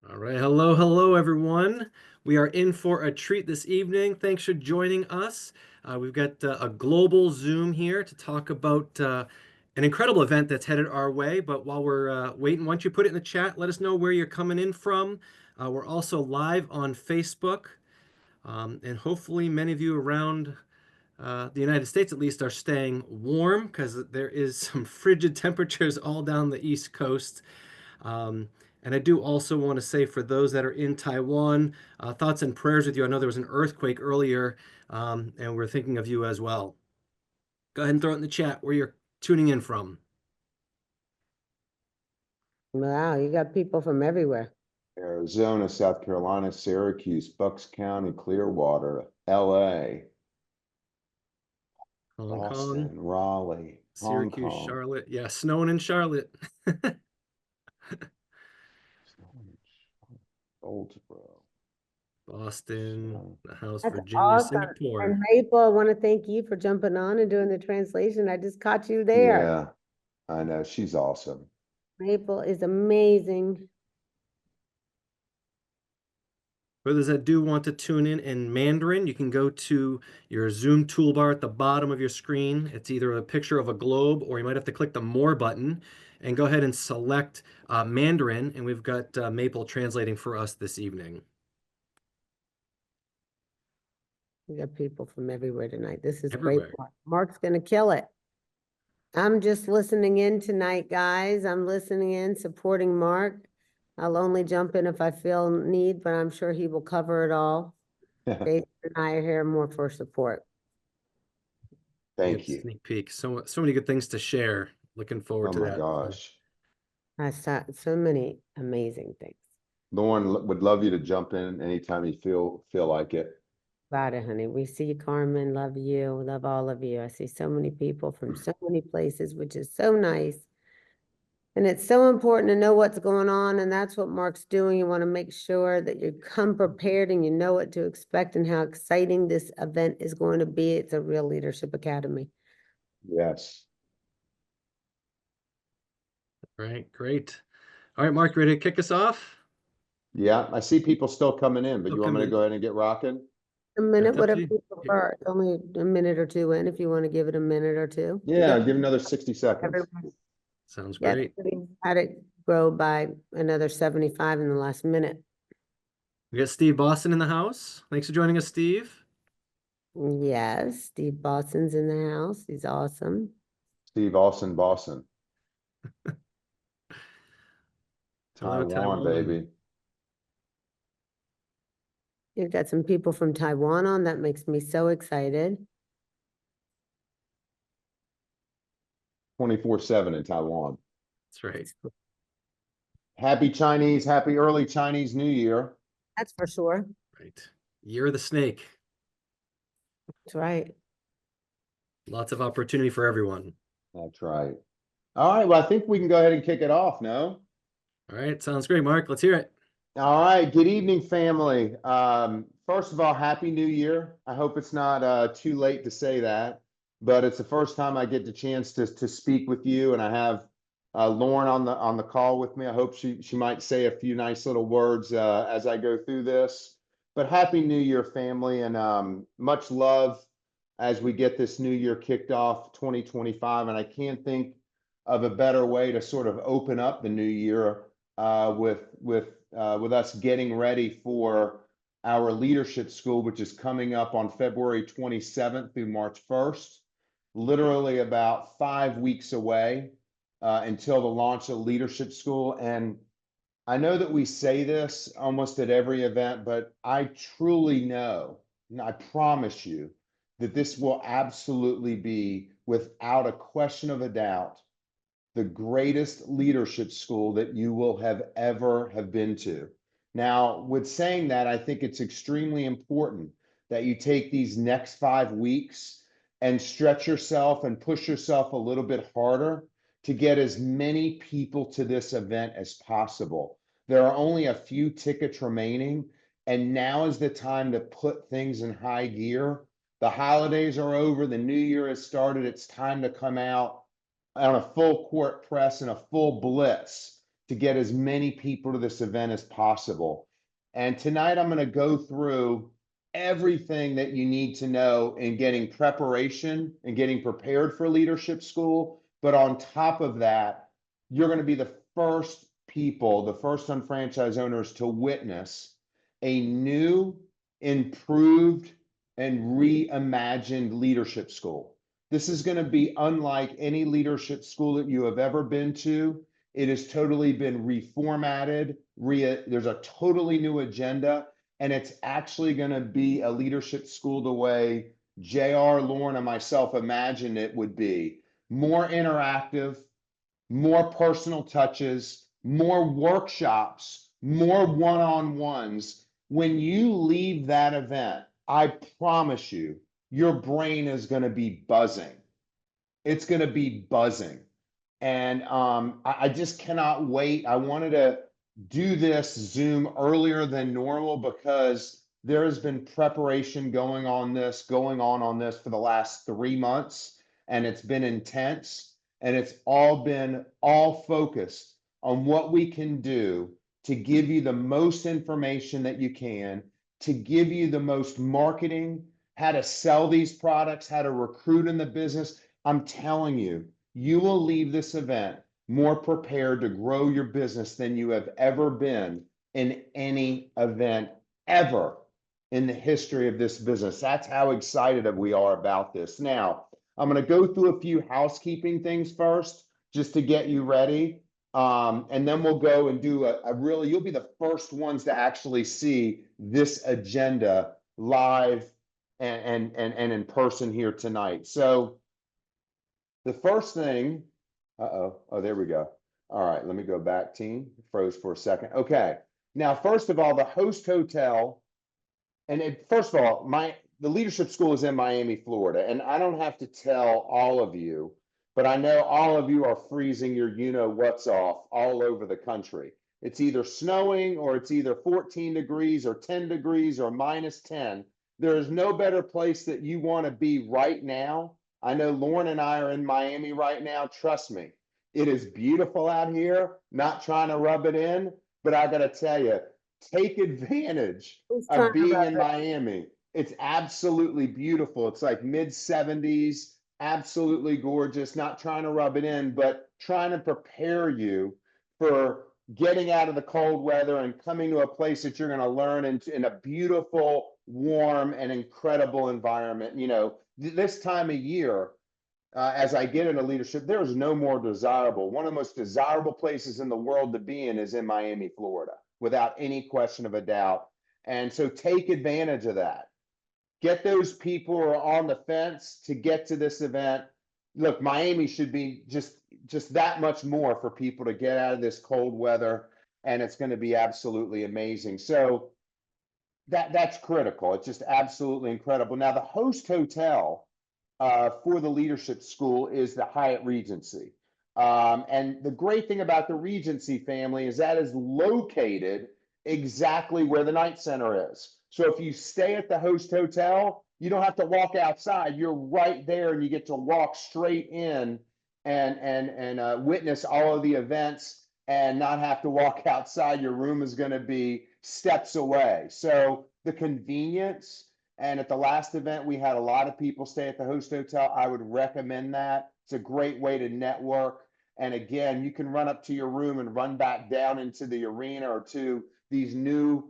All right. Hello, everyone. We are in for a treat this evening. Thanks for joining us. We've got a global Zoom here to talk about an incredible event that's headed our way. But while we're waiting, why don't you put it in the chat? Let us know where you're coming in from. We're also live on Facebook. And hopefully, many of you around the United States, at least, are staying warm because there is some frigid temperatures all down the East Coast. Um, and I do also want to say for those that are in Taiwan, thoughts and prayers with you. I know there was an earthquake earlier, and we're thinking of you as well. Go ahead and throw it in the chat where you're tuning in from. Wow, you got people from everywhere. Arizona, South Carolina, Syracuse, Bucks County, Clearwater, LA, Hong Boston, Kong, Raleigh, Hong Syracuse, Kong. Charlotte. Yeah, snowing in Charlotte. Goldsboro. Boston, the house, That's Virginia, awesome. Singapore. And Maple, I want to thank you for jumping on and doing the translation. I just caught you there. Yeah, I know. She's awesome. Maple is amazing. For those that do want to tune in Mandarin, you can go to your Zoom toolbar at the bottom of your screen. It's either a picture of a globe or you might have to click the More button and go ahead and select Mandarin, and we've got Maple translating for us this evening. We got people from everywhere tonight. This is Everywhere. great. Mark's gonna kill it. I'm just listening in tonight, guys. I'm listening in, supporting Mark. I'll only jump in if I feel need, but I'm sure he will cover it all. Jason and I are here more for support. Thank you. Sneak peek. So many good things to share. Looking forward Oh to my that. gosh. I saw so many amazing things. Lauren would love you to jump in anytime you feel like it. About it, honey. We see you, Carmen. Love you. Love all of you. I see so many people from so many places, which is so nice. And it's so important to know what's going on, and that's what Mark's doing. You want to make sure that you come prepared and you know what to expect and how exciting this event is going to be. It's a real leadership academy. Yes. All right, great. All right, Mark, ready to kick us off? Yeah, I see people still coming in, but Still you want me to coming go ahead and get rocking? A minute, That's up to whatever you. you prefer. It's only a minute or two in if you want to give it a minute or two. Yeah, give another 60 seconds. Everyone, Sounds yes, great. we had it grow by another 75 in the last minute. We got Steve Boston in the house. Thanks for joining us, Steve. Yes, Steve Boston's in the house. He's awesome. Steve Austin, Boston. Hello, Taiwan, baby. You've got some people from Taiwan on. That makes me so excited. 24/7 in Taiwan. That's right. Happy Chinese, happy early Chinese New Year. That's for sure. Right. Year of the snake. That's right. Lots of opportunity for everyone. That's right. All right, well, I think we can go ahead and kick it off, no? All right, sounds great, Mark. Let's hear it. All right, good evening, family. First of all, Happy New Year. I hope it's not too late to say that, but it's the first time I get the chance to speak with you, and I have Lauren on the call with me. I hope she might say a few nice little words as I go through this. But Happy New Year, family, and much love as we get this new year kicked off, 2025. And I can't think of a better way to sort of open up the new year with us getting ready for our leadership school, which is coming up on February 27th through March 1st, literally about 5 weeks away until the launch of leadership school. And I know that we say this almost at every event, but I truly know, and I promise you, that this will absolutely be, without a question of a doubt, the greatest leadership school that you will have ever have been to. Now, with saying that, I think it's extremely important that you take these next 5 weeks and stretch yourself and push yourself a little bit harder to get as many people to this event as possible. There are only a few tickets remaining, and now is the time to put things in high gear. The holidays are over, the new year has started. It's time to come out on a full court press and a full blitz to get as many people to this event as possible. And tonight I'm going to go through everything that you need to know in getting preparation and getting prepared for leadership school. But on top of that, you're going to be the first people, the first unfranchised owners to witness a new, improved, and reimagined leadership school. This is going to be unlike any leadership school that you have ever been to. It has totally been reformatted. There's a totally new agenda, and it's actually going to be a leadership school the way JR, Lauren, and myself imagined it would be. More interactive, more personal touches, more workshops, more one-on-ones. When you leave that event, I promise you, your brain is going to be buzzing. It's going to be buzzing. And I just cannot wait. I wanted to do this Zoom earlier than normal because there has been preparation going on this for the last 3 months, and it's been intense, and it's all focused on what we can do to give you the most information that you can, to give you the most marketing, how to sell these products, how to recruit in the business. I'm telling you, you will leave this event more prepared to grow your business than you have ever been in any event ever in the history of this business. That's how excited we are about this. Now, I'm going to go through a few housekeeping things first, just to get you ready. And then we'll go and do you'll be the first ones to actually see this agenda live and in person here tonight. So the first thing, oh, there we go. All right, let me go back, team. Froze for a second. Okay. Now, first of all, the host hotel, first of all, the leadership school is in Miami, Florida, and I don't have to tell all of you, but I know all of you are freezing your you-know-what's off all over the country. It's either snowing or it's either 14 degrees or 10 degrees or -10. There is no better place that you want to be right now. I know Lauren and I are in Miami right now. Trust me, it is beautiful out here. Not trying to rub it in, but I got to tell you, take advantage Who's trying of to being rub in it? Miami. It's absolutely beautiful. It's like mid-70s, absolutely gorgeous. Not trying to rub it in, but trying to prepare you for getting out of the cold weather and coming to a place that you're going to learn in a beautiful, warm, and incredible environment. You know, this time of year, as I get into leadership, there is no more desirable. One of the most desirable places in the world to be in is in Miami, Florida, without any question of a doubt. And so take advantage of that. Get those people who are on the fence to get to this event. Look, Miami should be just that much more for people to get out of this cold weather, and it's going to be absolutely amazing. So that's critical. It's just absolutely incredible. Now, the host hotel for the leadership school is the Hyatt Regency. And the great thing about the Regency family is that is located exactly where the Night Center is. So if you stay at the host hotel, you don't have to walk outside. You're right there, and you get to walk straight in and witness all of the events and not have to walk outside. Your room is going to be steps away. So the convenience. And at the last event, we had a lot of people stay at the host hotel. I would recommend that. It's a great way to network. And again, you can run up to your room and run back down into the arena or to these new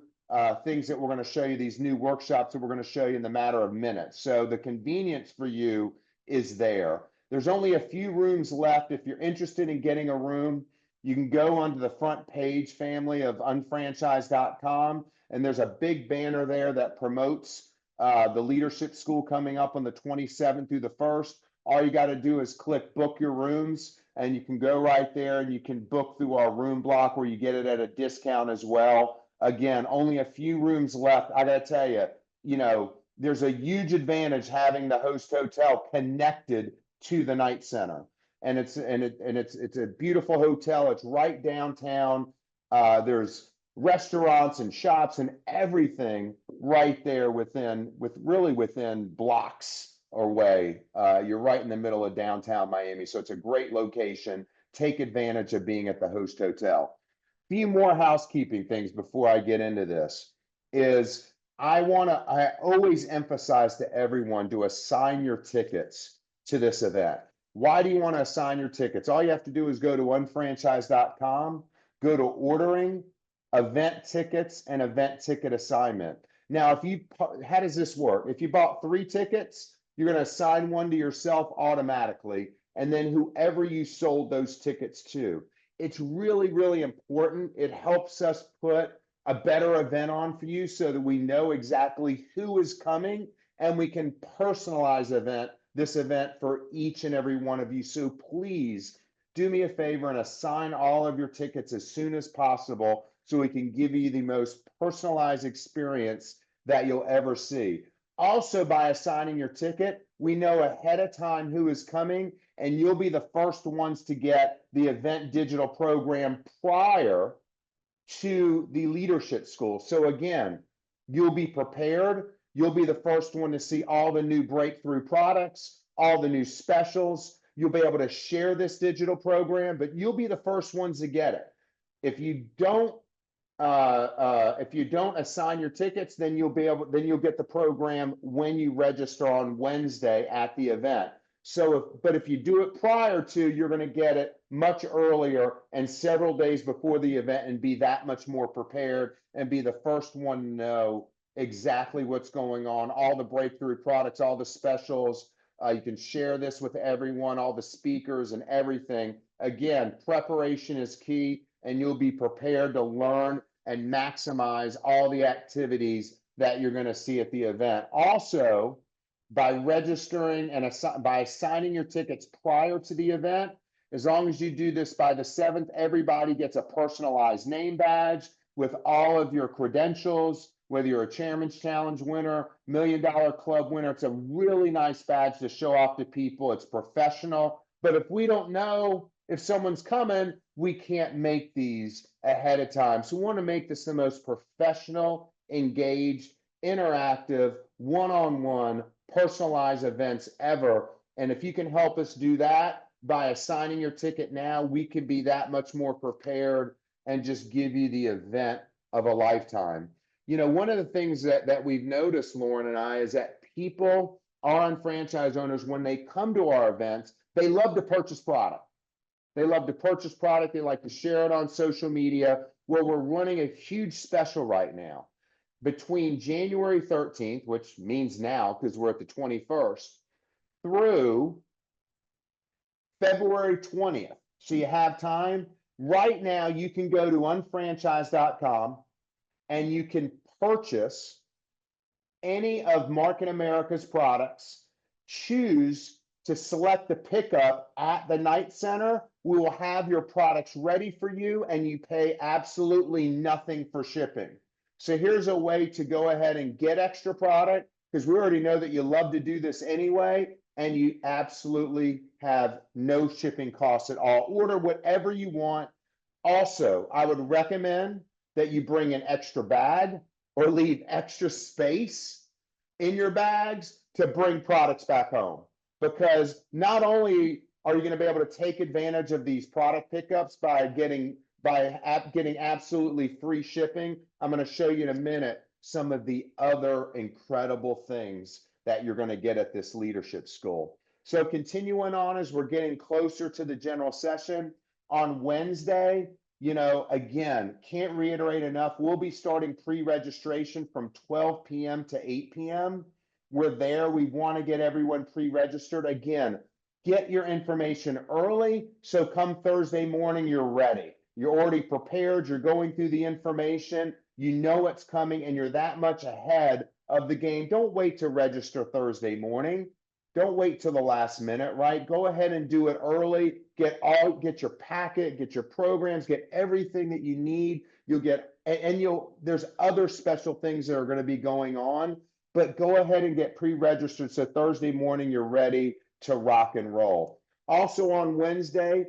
things that we're going to show you, these new workshops that we're going to show you in the matter of minutes. So the convenience for you is there. There's only a few rooms left. If you're interested in getting a room, you can go onto the front page, family, of unfranchised.com, and there's a big banner there that promotes the leadership school coming up on the 27th through the 1st. All you got to do is click book your rooms, and you can go right there and you can book through our room block where you get it at a discount as well. Again, only a few rooms left. I got to tell you, you know, there's a huge advantage having the host hotel connected to the Night Center. And it's a beautiful hotel. It's right downtown. There's restaurants and shops and everything right there within blocks away. You're right in the middle of downtown Miami. So it's a great location. Take advantage of being at the host hotel. few more housekeeping things before I get into this is I always emphasize to everyone to assign your tickets to this event. Why do you want to assign your tickets? All you have to do is go to unfranchise.com, go to ordering, event tickets, and event ticket assignment. Now, how does this work? If you bought 3 tickets, you're going to assign one to yourself automatically, and then whoever you sold those tickets to. It's really, really important. It helps us put a better event on for you so that we know exactly who is coming and we can personalize this event for each and every one of you. So please do me a favor and assign all of your tickets as soon as possible so we can give you the most personalized experience that you'll ever see. Also, by assigning your ticket, we know ahead of time who is coming, and you'll be the first ones to get the event digital program prior to the leadership school. So again, you'll be prepared. You'll be the first one to see all the new breakthrough products, all the new specials. You'll be able to share this digital program, but you'll be the first ones to get it. If you don't assign your tickets, then you'll get the program when you register on Wednesday at the event. But if you do it prior to, you're going to get it much earlier and several days before the event and be that much more prepared and be the first one to know exactly what's going on, all the breakthrough products, all the specials. You can share this with everyone, all the speakers and everything. Again, preparation is key, and you'll be prepared to learn and maximize all the activities that you're going to see at the event. Also, by registering and by assigning your tickets prior to the event, as long as you do this by the 7th, everybody gets a personalized name badge with all of your credentials, whether you're a Chairman's Challenge winner, $1 Million Club winner. It's a really nice badge to show off to people. It's professional. But if we don't know if someone's coming, we can't make these ahead of time. So we want to make this the most professional, engaged, interactive, one-on-one, personalized events ever. And if you can help us do that by assigning your ticket now, we can be that much more prepared and just give you the event of a lifetime. You know, one of the things that we've noticed, Lauren and I, is that people, our franchise owners, when they come to our events, they love to purchase product. They love to purchase product. They like to share it on social media. Well, we're running a huge special right now. Between January 13th, which means now because we're at the 21st, through February 20th. So you have time. Right now, you can go to unfranchise.com and you can purchase any of Market America's products. Choose to select the pickup at the Knight Center. We will have your products ready for you, and you pay absolutely nothing for shipping. So here's a way to go ahead and get extra product, because we already know that you love to do this anyway, and you absolutely have no shipping costs at all. Order whatever you want. Also, I would recommend that you bring an extra bag or leave extra space in your bags to bring products back home. Because not only are you going to be able to take advantage of these product pickups by getting absolutely free shipping, I'm going to show you in a minute some of the other incredible things that you're going to get at this leadership school. So continuing on, as we're getting closer to the general session on Wednesday, you know, again, can't reiterate enough, we'll be starting pre-registration from 12 p.m. to 8 p.m. We're there. We want to get everyone pre-registered. Again, get your information early, so come Thursday morning, you're ready. You're already prepared. You're going through the information. You know what's coming, and you're that much ahead of the game. Don't wait to register Thursday morning. Don't wait till the last minute, right? Go ahead and do it early. Get your packet, get your programs, get everything that you need. You'll get, there's other special things that are going to be going on, but go ahead and get pre-registered so Thursday morning you're ready to rock and roll. Also on Wednesday,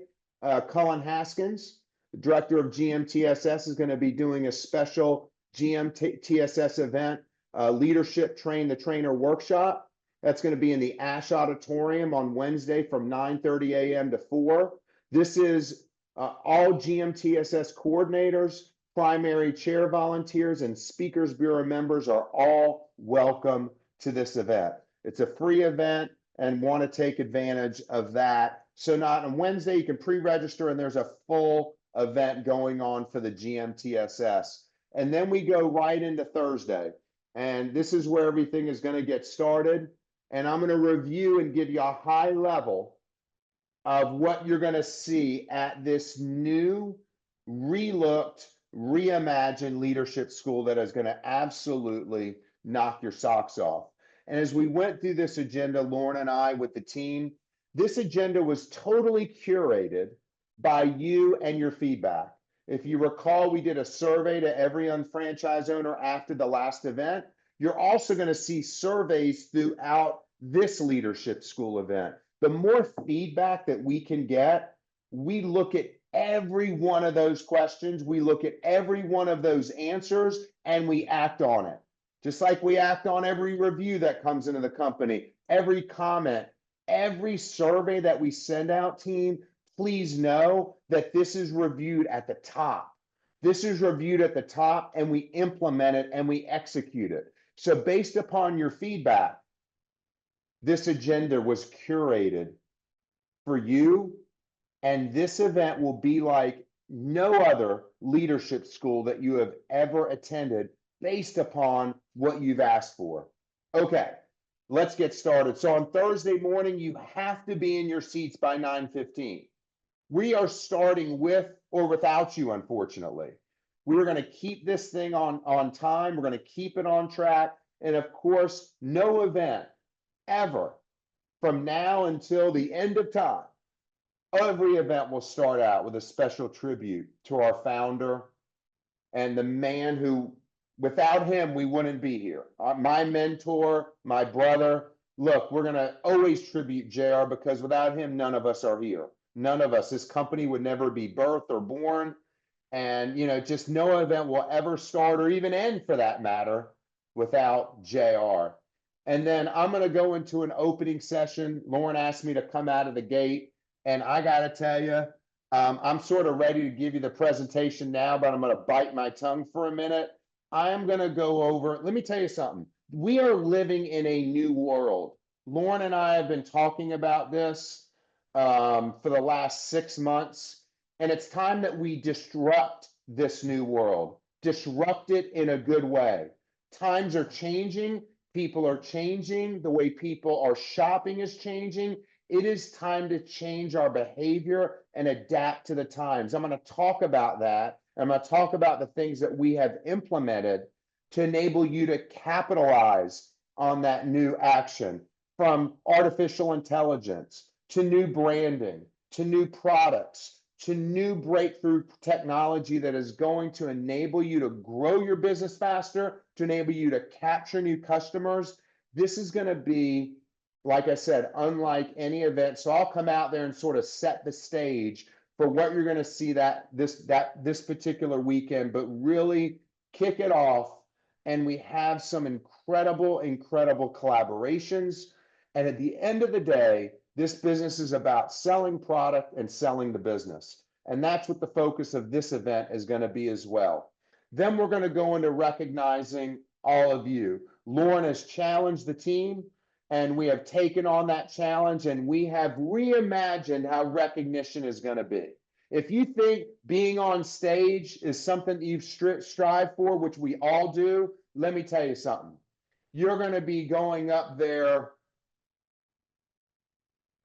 Cullen Haskins, the director of GMTSS, is going to be doing a special GMTSS event, Leadership Train the Trainer workshop. That's going to be in the Ash Auditorium on Wednesday from 9:30 a.m. to 4. This is All GMTSS coordinators, primary chair volunteers, and Speakers Bureau members are all welcome to this event. It's a free event and want to take advantage of that. So not on Wednesday, you can pre-register and there's a full event going on for the GMTSS. And then we go right into Thursday. And this is where everything is going to get started. And I'm going to review and give you a high level of what you're going to see at this new, relooked, reimagined leadership school that is going to absolutely knock your socks off. And as we went through this agenda, Lauren and I with the team, this agenda was totally curated by you and your feedback. If you recall, we did a survey to every unfranchised owner after the last event. You're also going to see surveys throughout this leadership school event. The more feedback that we can get, we look at every one of those questions, we look at every one of those answers, and we act on it. Just like we act on every review that comes into the company, every comment, every survey that we send out, team, please know that this is reviewed at the top. This is reviewed at the top, and we implement it and we execute it. So based upon your feedback, this agenda was curated for you, and this event will be like no other leadership school that you have ever attended based upon what you've asked for. Okay, let's get started. So on Thursday morning, you have to be in your seats by 9:15. We are starting with or without you, unfortunately. We're going to keep this thing on time. We're going to keep it on track. And of course, no event ever from now until the end of time, every event will start out with a special tribute to our founder and the man who, without him, we wouldn't be here. My mentor, my brother. Look, we're going to always tribute JR because without him, none of us are here. None of us. This company would never be birthed or born. And, you know, just no event will ever start or even end for that matter without JR. And then I'm going to go into an opening session. Lauren asked me to come out of the gate. And I got to tell you, I'm sort of ready to give you the presentation now, but I'm going to bite my tongue for a minute. I am going to go over, let me tell you something. We are living in a new world. Lauren and I have been talking about this for the last 6 months. And it's time that we disrupt this new world, disrupt it in a good way. Times are changing. People are changing. The way people are shopping is changing. It is time to change our behavior and adapt to the times. I'm going to talk about that. I'm going to talk about the things that we have implemented to enable you to capitalize on that new action, from artificial intelligence to new branding, to new products, to new breakthrough technology that is going to enable you to grow your business faster, to enable you to capture new customers. This is going to be, like I said, unlike any event. So I'll come out there and sort of set the stage for what you're going to see this particular weekend, but really kick it off. And we have some incredible collaborations. And at the end of the day, this business is about selling product and selling the business. And that's what the focus of this event is going to be as well. Then we're going to go into recognizing all of you. Lauren has challenged the team, and we have taken on that challenge, and we have reimagined how recognition is going to be. If you think being on stage is something that you've strived for, which we all do, let me tell you something. You're going to be going up there.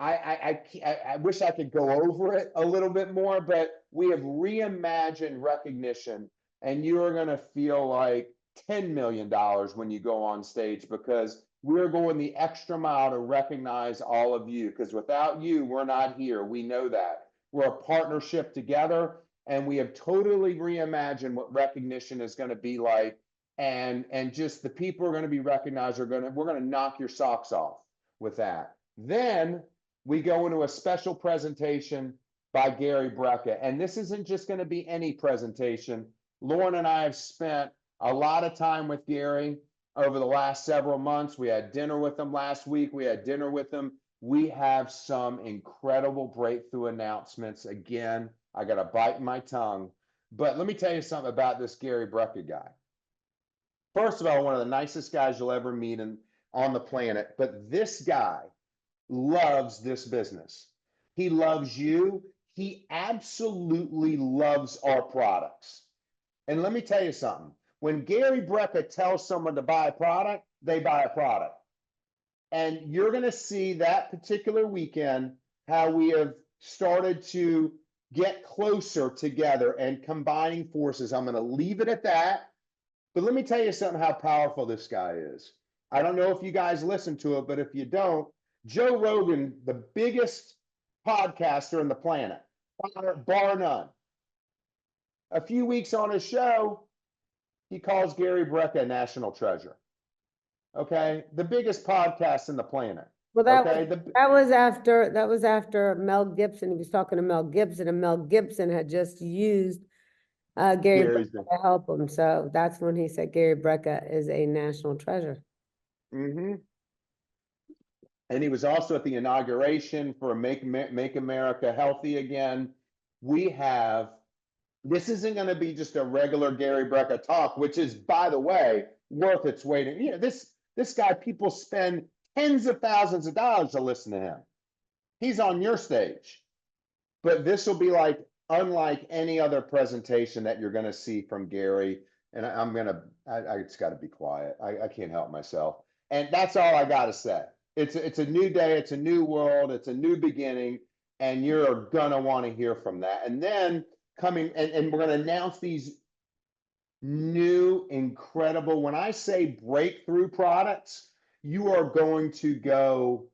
I wish I could go over it a little bit more, but we have reimagined recognition, and you are going to feel like $10 million when you go on stage, because we're going the extra mile to recognize all of you, because without you, we're not here. We know that. We're a partnership together, and we have totally reimagined what recognition is going to be like, and just the people who are going to be recognized we're going to knock your socks off with that. Then we go into a special presentation by Gary Brecka. And this isn't just going to be any presentation. Lauren and I have spent a lot of time with Gary over the last several months. We had dinner with him last week. We had dinner with him. We have some incredible breakthrough announcements again I got a bite in my tongue. But let me tell you something about this Gary Brecka guy. First of all, one of the nicest guys you'll ever meet on the planet. But this guy loves this business. He loves you. He absolutely loves our products. And let me tell you something. When Gary Brecka tells someone to buy a product, they buy a product. And you're going to see that particular weekend how we have started to get closer together and combining forces. I'm going to leave it at that. But let me tell you something how powerful this guy is. I don't know if you guys listen to it, but if you don't, Joe Rogan, the biggest podcaster on the planet, bar none. A few weeks on his show, he calls Gary Brecka a national treasure. Okay, the biggest podcast in the planet. Well, that Okay, was after Mel Gibson. He was talking to Mel Gibson, and Mel Gibson had just used Gary Gary's Brecka to help him. So that's when he said Gary Brecka is a national treasure. And he was also at the inauguration for Make America Healthy Again. This isn't going to be just a regular Gary Brecka talk, which is, by the way, worth its weight in. You know, this guy, people spend tens of thousands of dollars to listen to him. He's on your stage. But this will be unlike any other presentation that you're going to see from Gary. And I just got to be quiet. I can't help myself. And that's all I got to say. It's a new day. It's a new world. It's a new beginning. And you're going to want to hear from that. And then and we're going to announce these new, incredible, when I say breakthrough products, you are going to go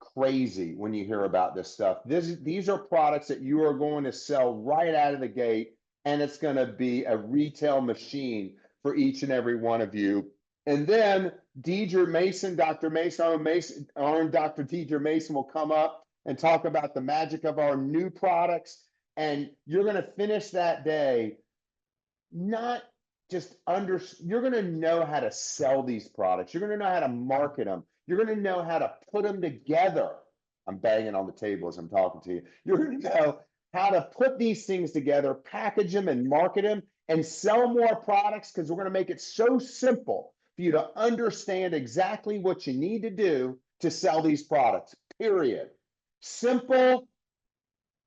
crazy when you hear about this stuff. These are products that you are going to sell right out of the gate, and it's going to be a retail machine for each and every one of you. And then Deidre Mason, Dr. Mason, our Dr. Deidre Mason will come up and talk about the magic of our new products. And you're going to finish that day not just you're going to know how to sell these products. You're going to know how to market them. You're going to know how to put them together. I'm banging on the table as I'm talking to you. You're going to know how to put these things together, package them and market them, and sell more products, because we're going to make it so simple for you to understand exactly what you need to do to sell these products, period. Simple.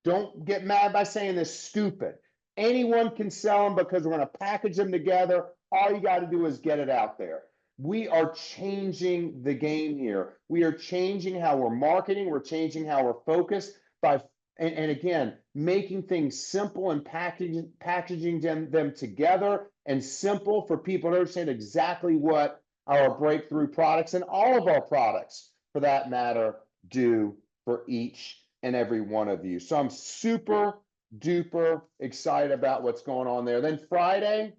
Don't get mad by saying this. Stupid. Anyone can sell them because we're going to package them together. All you got to do is get it out there. We are changing the game here. We are changing how we're marketing. We're changing how we're focused and again, making things simple and packaging them together and simple for people to understand exactly what our breakthrough products and all of our products, for that matter, do for each and every one of you. So I'm super duper excited about what's going on there. Then Friday,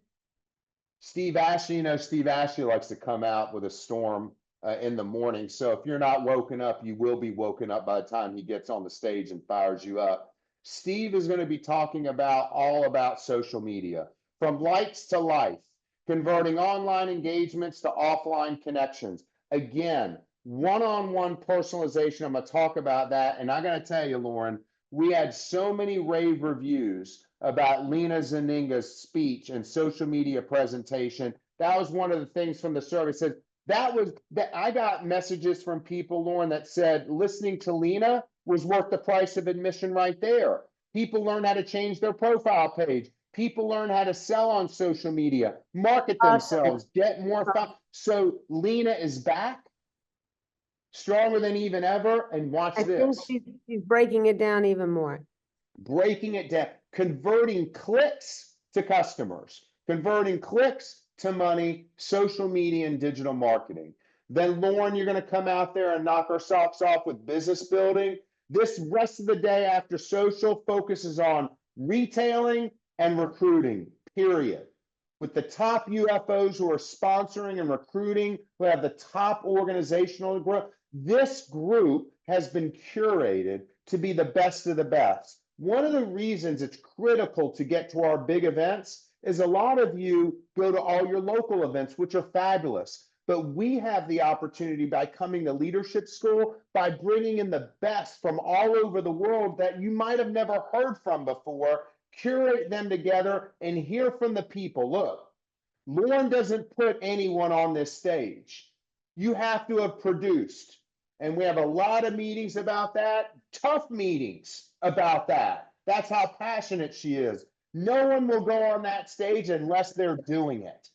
Steve Ashley, Steve Ashley likes to come out with a storm in the morning. So if you're not woken up, you will be woken up by the time he gets on the stage and fires you up. Steve is going to be talking all about social media, from likes to life, converting online engagements to offline connections. Again, one-on-one personalization. I'm going to talk about that. And I got to tell you, Lauren, we had so many rave reviews about Lena Zeninga's speech and social media presentation. That was one of the things from the survey. Said I got messages from people, Lauren, that said listening to Lena was worth the price of admission right there. People learn how to change their profile page. People learn how to sell on social media, market themselves, get more fun. So Lena is back, stronger than even ever. And watch this. I think she's breaking it down even more. Breaking it down, converting clicks to customers, converting clicks to money, social media and digital marketing. Then Lauren, you're going to come out there and knock our socks off with business building. This rest of the day after social focuses on retailing and recruiting, period. With the top UFOs who are sponsoring and recruiting, who have the top organizational growth. This group has been curated to be the best of the best. One of the reasons it's critical to get to our big events is a lot of you go to all your local events, which are fabulous. But we have the opportunity by coming to leadership school, by bringing in the best from all over the world that you might have never heard from before, curate them together and hear from the people. Look, Lauren doesn't put anyone on this stage. You have to have produced. And we have a lot of meetings about that, tough meetings about that. That's how passionate she is. No one will go on that stage unless they're doing it.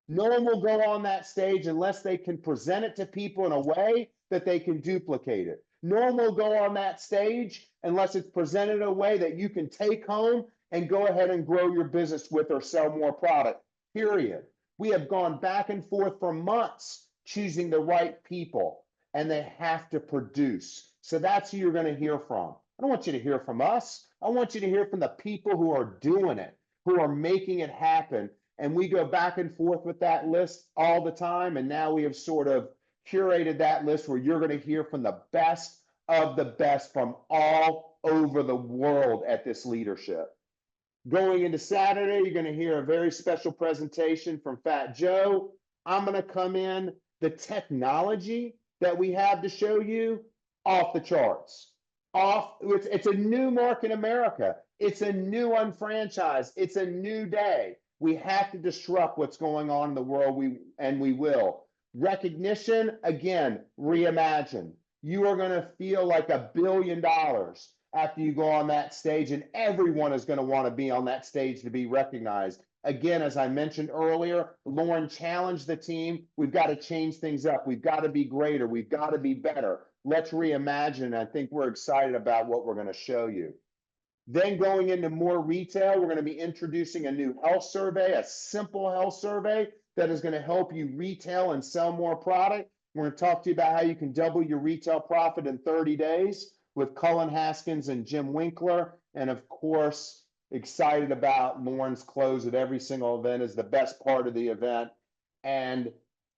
No one will go on that stage unless they can present it to people in a way that they can duplicate it. No one will go on that stage unless it's presented in a way that you can take home and go ahead and grow your business with or sell more product, period. We have gone back and forth for months choosing the right people, and they have to produce. So that's who you're going to hear from. I don't want you to hear from us. I want you to hear from the people who are doing it, who are making it happen. And we go back and forth with that list all the time. And now we have sort of curated that list where you're going to hear from the best of the best from all over the world at this leadership. Going into Saturday, you're going to hear a very special presentation from Fat Joe. I'm going to come in. The technology that we have to show you, off the charts. It's a new market in America. It's a new unfranchise. It's a new day. We have to disrupt what's going on in the world, we will. Recognition, again, reimagine. You are going to feel like $1 billion after you go on that stage, and everyone is going to want to be on that stage to be recognized. Again, as I mentioned earlier, Lauren challenged the team. We've got to change things up. We've got to be greater. We've got to be better. Let's reimagine. I think we're excited about what we're going to show you. Then going into more retail, we're going to be introducing a new health survey, a simple health survey that is going to help you retail and sell more product. We're going to talk to you about how you can double your retail profit in 30 days with Cullen Haskins and Jim Winkler. And of course, excited about Lauren's close at every single event is the best part of the event. And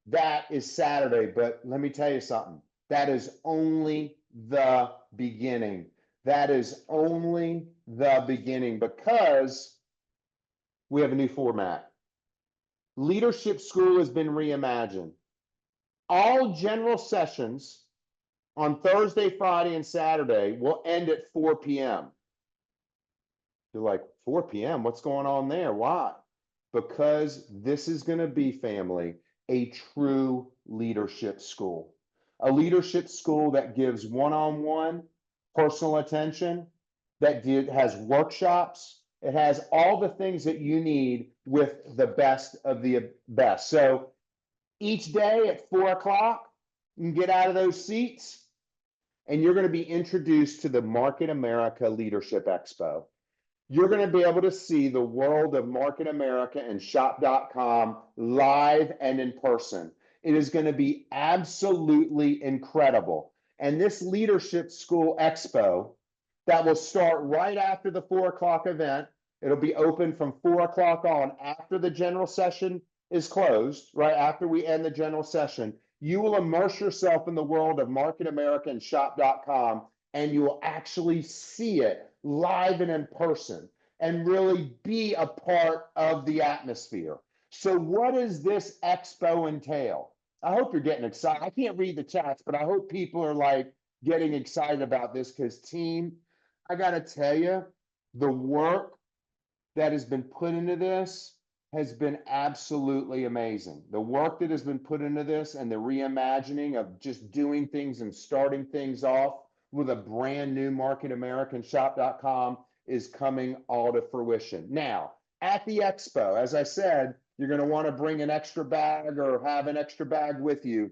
that is Saturday. But let me tell you something. That is only the beginning. That is only the beginning, because we have a new format. Leadership School has been reimagined. All general sessions on Thursday, Friday, and Saturday will end at 4 p.m. You're like, 4 p.m.? What's going on there? Why? Because this is going to be, family, a true leadership school. A leadership school that gives one-on-one personal attention, that has workshops. It has all the things that you need with the best of the best. So each day at 4 o'clock, you can get out of those seats and you're going to be introduced to the Market America Leadership Expo. You're going to be able to see the world of Market America and Shop.com live and in person. It is going to be absolutely incredible. And this Leadership School Expo that will start right after the 4 o'clock event. It'll be open from 4 o'clock on after the general session is closed, right after we end the general session. You will immerse yourself in the world of Market America and Shop.com, and you will actually see it live and in person and really be a part of the atmosphere. So what does this expo entail? I hope you're getting excited. I can't read the chats, but I hope people are like getting excited about this, because team, I got to tell you, the work that has been put into this has been absolutely amazing. The work that has been put into this and the reimagining of just doing things and starting things off with a brand new Market America and Shop.com is coming all to fruition. Now, at the expo, as I said, you're going to want to bring an extra bag or have an extra bag with you.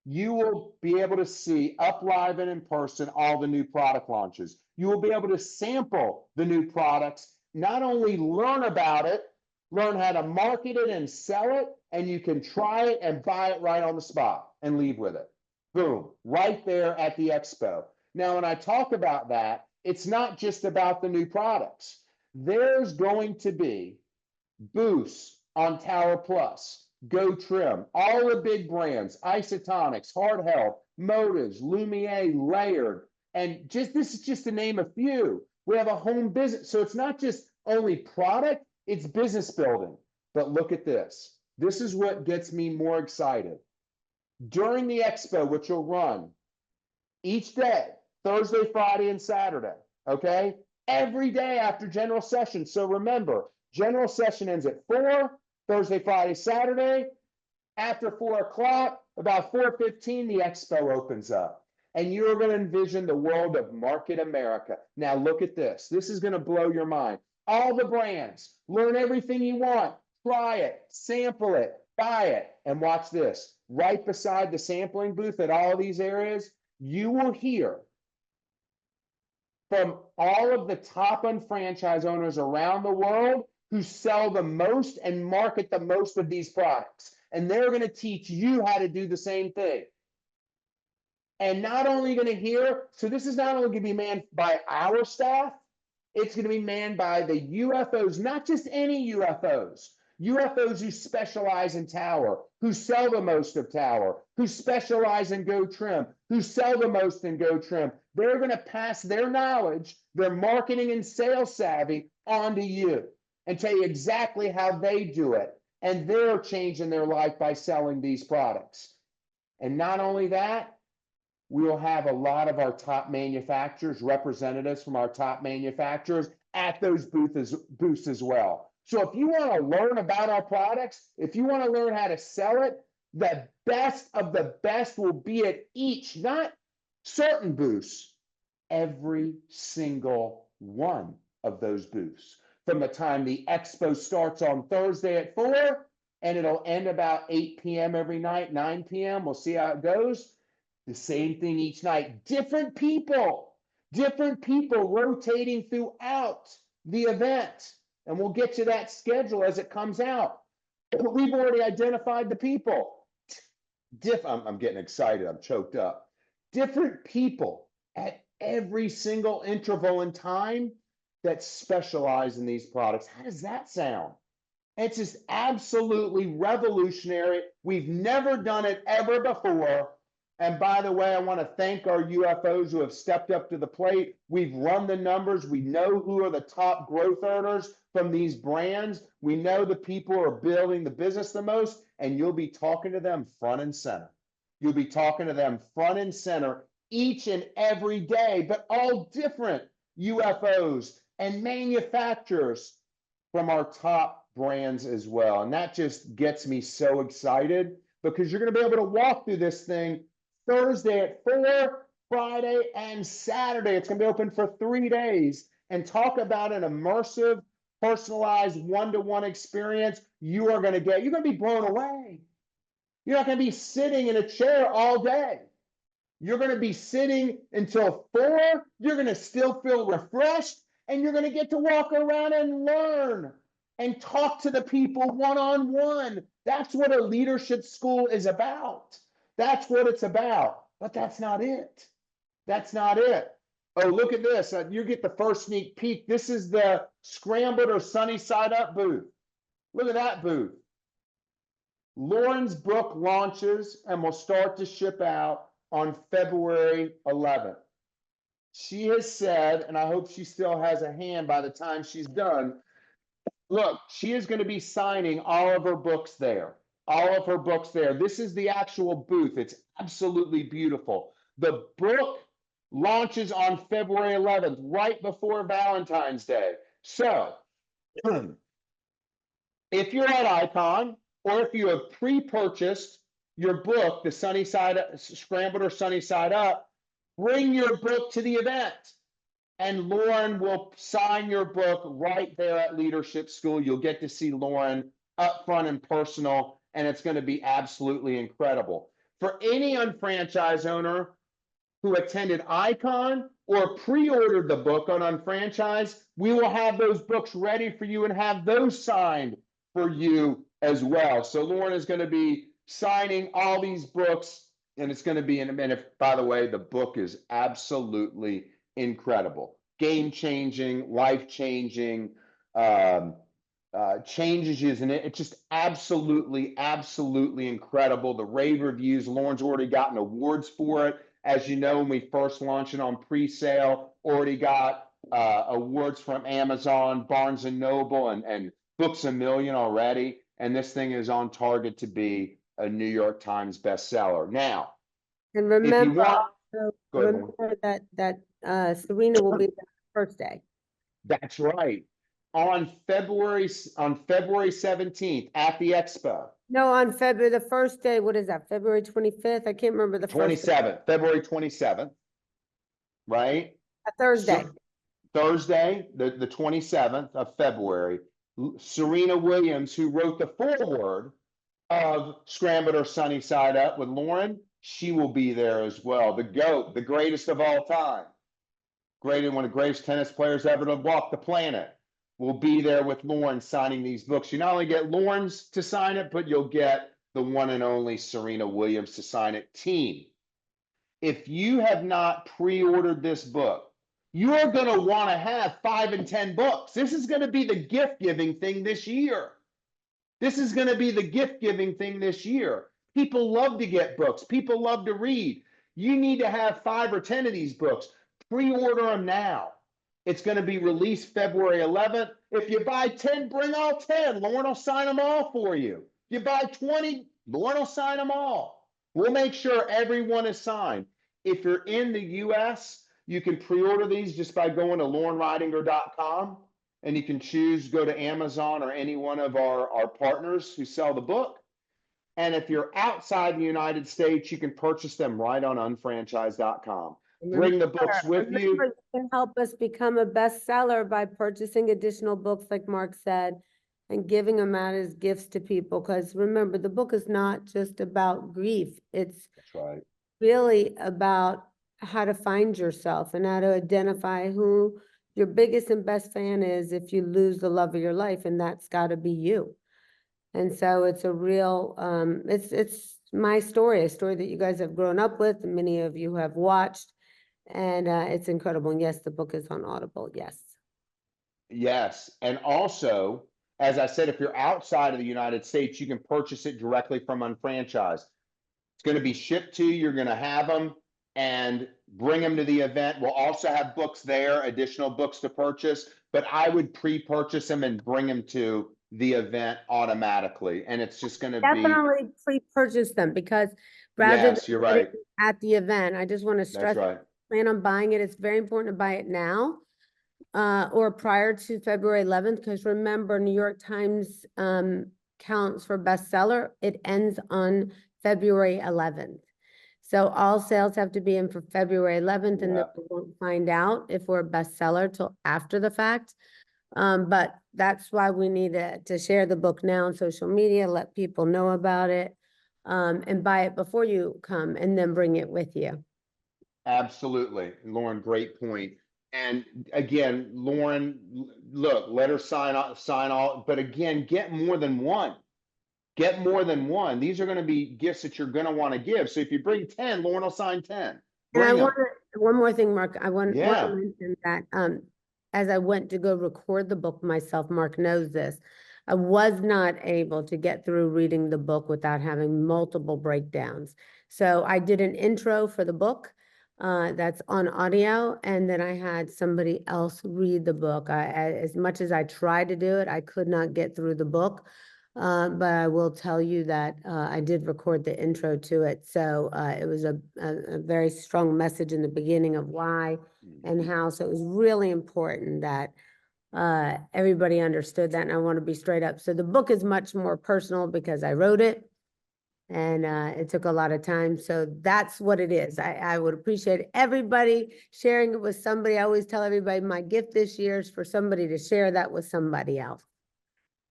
You will be able to see up live and in person all the new product launches. You will be able to sample the new products, not only learn about it, learn how to market it and sell it, and you can try it and buy it right on the spot and leave with it. Boom, right there at the expo. Now, when I talk about that, it's not just about the new products. There's going to be booths on Tower Plus, Go Trim, all the big brands, Isotonics, Heart Health, Motives, Lumiere, Layered, and this is just to name a few. We have a home business, so it's not just only product, it's business building. But look at this. This is what gets me more excited. During the expo, which will run each day, Thursday, Friday, and Saturday, okay? Every day after general session. So remember, general session ends at 4, Thursday, Friday, Saturday. After 4 o'clock, about 4:15, the expo opens up. And you're going to envision the world of Market America. Now look at this. This is going to blow your mind. All the brands, learn everything you want, try it, sample it, buy it, and watch this. Right beside the sampling booth at all these areas, you will hear from all of the top franchise owners around the world who sell the most and market the most of these products. And they're going to teach you how to do the same thing. And not only going to hear, so this is not only going to be manned by our staff, it's going to be manned by the UFOs, not just any UFOs. UFOs who specialize in tower, who sell the most of tower, who specialize in Go Trim, who sell the most in Go Trim. They're going to pass their knowledge, their marketing and sales savvy onto you and tell you exactly how they do it. And they're changing their life by selling these products. And not only that, we will have a lot of our top manufacturers, representatives from our top manufacturers at those booths as well. So if you want to learn about our products, if you want to learn how to sell it, the best of the best will be at each, not certain booths, every single one of those booths. From the time the expo starts on Thursday at 4, and it'll end about 8 p.m. every night, 9 p.m. We'll see how it goes. The same thing each night. Different people rotating throughout the event. And we'll get to that schedule as it comes out. But we've already identified the people. I'm getting excited. I'm choked up. Different people at every single interval in time that specialize in these products. How does that sound? It's just absolutely revolutionary. We've never done it ever before. And by the way, I want to thank our UFOs who have stepped up to the plate. We've run the numbers. We know who are the top growth earners from these brands. We know the people who are building the business the most, and you'll be talking to them front and center. You'll be talking to them front and center each and every day, but all different UFOs and manufacturers from our top brands as well. And that just gets me so excited because you're going to be able to walk through this thing Thursday at 4, Friday, and Saturday. It's going to be open for 3 days and talk about an immersive, personalized, one-to-one experience you are going to get. You're going to be blown away. You're not going to be sitting in a chair all day. You're going to be sitting until 4. You're going to still feel refreshed, and you're going to get to walk around and learn and talk to the people one-on-one. That's what a leadership school is about. That's what it's about, but that's not it. That's not it. Oh, look at this. You get the first sneak peek. This is the Scrambled or Sunny Side Up booth. Look at that booth. Lauren's book launches and will start to ship out on February 11th. She has said, and I hope she still has a hand by the time she's done, look, she is going to be signing all of her books there. All of her books there. This is the actual booth. It's absolutely beautiful. The book launches on February 11th, right before Valentine's Day. So, if you're at Icon, or if you have pre-purchased your book, the Sunny Side Up, Scrambled or Sunny Side Up, bring your book to the event. And Lauren will sign your book right there at Leadership School. You'll get to see Lauren up front and personal, and it's going to be absolutely incredible. For any unfranchised owner who attended Icon or pre-ordered the book on Unfranchised, we will have those books ready for you and have those signed for you as well. So Lauren is going to be signing all these books, and it's going to be in a minute. By the way, the book is absolutely incredible, game-changing, life-changing, changes you, and it's just absolutely incredible. The rave reviews, Lauren's already gotten awards for it. As you know, when we first launched it on pre-sale, already got awards from Amazon, Barnes & Noble, and Books A Million already. And this thing is on target to be a New York Times bestseller. Now, And if you remember, want, also, go ahead, Lauren. remember that Serena will be there first day. That's right. On February 17th at the Expo, No, on February, the first day, what is that, February 25th? I can't remember the first day. 27th, February 27th, right? A Thursday. So- Thursday, the 27th of February, Serena Williams, who wrote the foreword of Scrambled or Sunny Side Up with Lauren, she will be there as well. The GOAT, the greatest of all time, one of the greatest tennis players ever to walk the planet, will be there with Lauren signing these books. You not only get Lauren's to sign it, but you'll get the one and only Serena Williams to sign it. Team, if you have not pre-ordered this book, you're going to want to have 5 and 10 books. This is going to be the gift giving thing this year. This is going to be the gift giving thing this year. People love to get books. People love to read. You need to have 5 or 10 of these books. Pre-order them now. It's going to be released February 11th. If you buy 10, bring all 10. Lauren will sign them all for you. If you buy 20, Lauren will sign them all. We'll make sure everyone is signed. If you're in the US, you can pre-order these just by going to laurenridinger.com, and you can choose, go to Amazon or any one of our partners who sell the book. And if you're outside the United States, you can purchase them right on unfranchise.com. Bring the books with you. Remember, you can help us become a bestseller by purchasing additional books, like Mark said, and giving them out as gifts to people. Because remember, the book is not just about grief. It's That's right. really about how to find yourself and how to identify who your biggest and best fan is if you lose the love of your life, and that's got to be you. And so it's a real, it's my story, a story that you guys have grown up with, and many of you have watched, and it's incredible. And yes, the book is on Audible, yes. Yes, and also, as I said, if you're outside of the United States, you can purchase it directly from Unfranchised. It's going to be shipped to you. You're going to have them and bring them to the event. We'll also have books there, additional books to purchase, but I would pre-purchase them and bring them to the event automatically. And it's just going to be, Definitely pre-purchase them, because rather yes, than you're getting right. it at the event, I just want to stress, That's right. plan on buying it. It's very important to buy it now, or prior to February 11th, because remember, New York Times counts for bestseller. It ends on February 11th. So all sales have to be in for February 11th, and then Yeah. we won't find out if we're a bestseller till after the fact. But that's why we need to share the book now on social media, let people know about it, and buy it before you come, and then bring it with you. Absolutely. Lauren, great point. And again, Lauren, look, let her sign all, but again, get more than one. Get more than one. These are going to be gifts that you're going to want to give. So if you bring 10, Lauren will sign 10. And Bring I them. want one more thing, Mark. I want Yeah. to mention that as I went to go record the book myself, Mark knows this, I was not able to get through reading the book without having multiple breakdowns. So I did an intro for the book that's on audio, and then I had somebody else read the book. As much as I tried to do it, I could not get through the book. But I will tell you that I did record the intro to it. So it was a very strong message in the beginning of why and how. So it was really important that everybody understood that. And I want to be straight up. So the book is much more personal because I wrote it, and it took a lot of time. So that's what it is. I would appreciate everybody sharing it with somebody. I always tell everybody my gift this year is for somebody to share that with somebody else.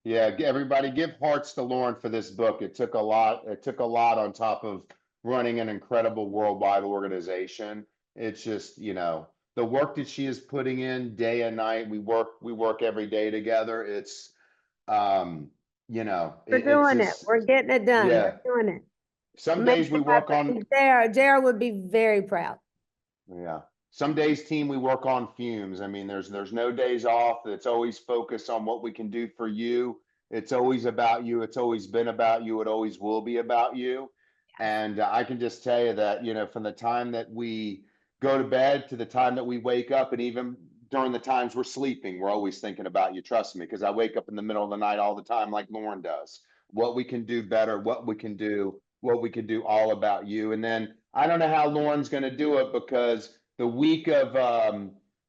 Yeah, everybody give hearts to Lauren for this book. It took a lot. It took a lot on top of running an incredible worldwide organization. It's just, the work that she is putting in day and night. We work every day together. It's, We're it's doing it. just, We're getting it done. yeah. We're doing it. Some days we work on, JR would be very proud. yeah. Some days, team, we work on fumes. I mean, there's no days off. It's always focused on what we can do for you. It's always about you. It's always been about you. It always will be about you. And I can just tell you that, from the time that we go to bed to the time that we wake up, and even during the times we're sleeping, we're always thinking about you. Trust me, because I wake up in the middle of the night all the time, like Lauren does. what we can do better, what we can do all about you. And then I don't know how Lauren's going to do it, because the week that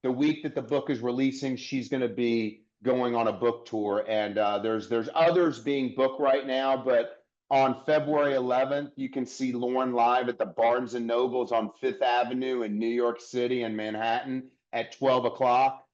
the book is releasing, she's going to be going on a book tour, and there's others being booked right now, but on February 11th, you can see Lauren live at the Barnes and Nobles on Fifth Avenue in New York City and Manhattan at 12 o'clock.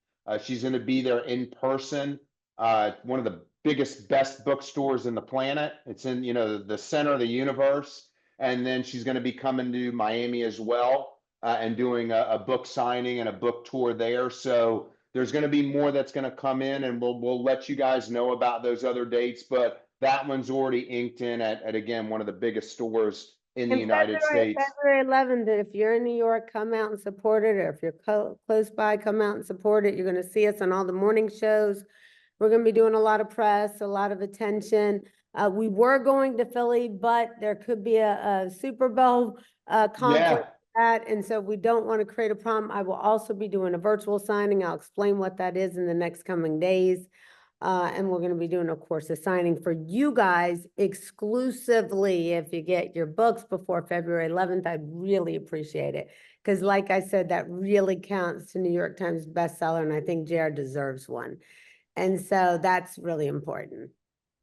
She's going to be there in person. One of the biggest, best bookstores in the planet. It's in, the center of the universe. And then she's going to be coming to Miami as well, and doing a book signing and a book tour there. So there's going to be more that's going to come in, and we'll let you guys know about those other dates. But that one's already inked in at again, one of the biggest stores in the And United States. February 11th, if you're in New York, come out and support it, or if you're close by, come out and support it. You're gonna see us on all the morning shows. We're gonna be doing a lot of press, a lot of attention. We were going to Philly, but there could be a Super Bowl conflict. And so we don't want to create a problem. I will also be doing a virtual signing. I'll explain what that is in the next coming days. And we're going to be doing, of course, a signing for you guys exclusively. If you get your books before February 11th, I'd really appreciate it. Because like I said, that really counts to New York Times bestseller, and I think Jared deserves one. And so that's really important.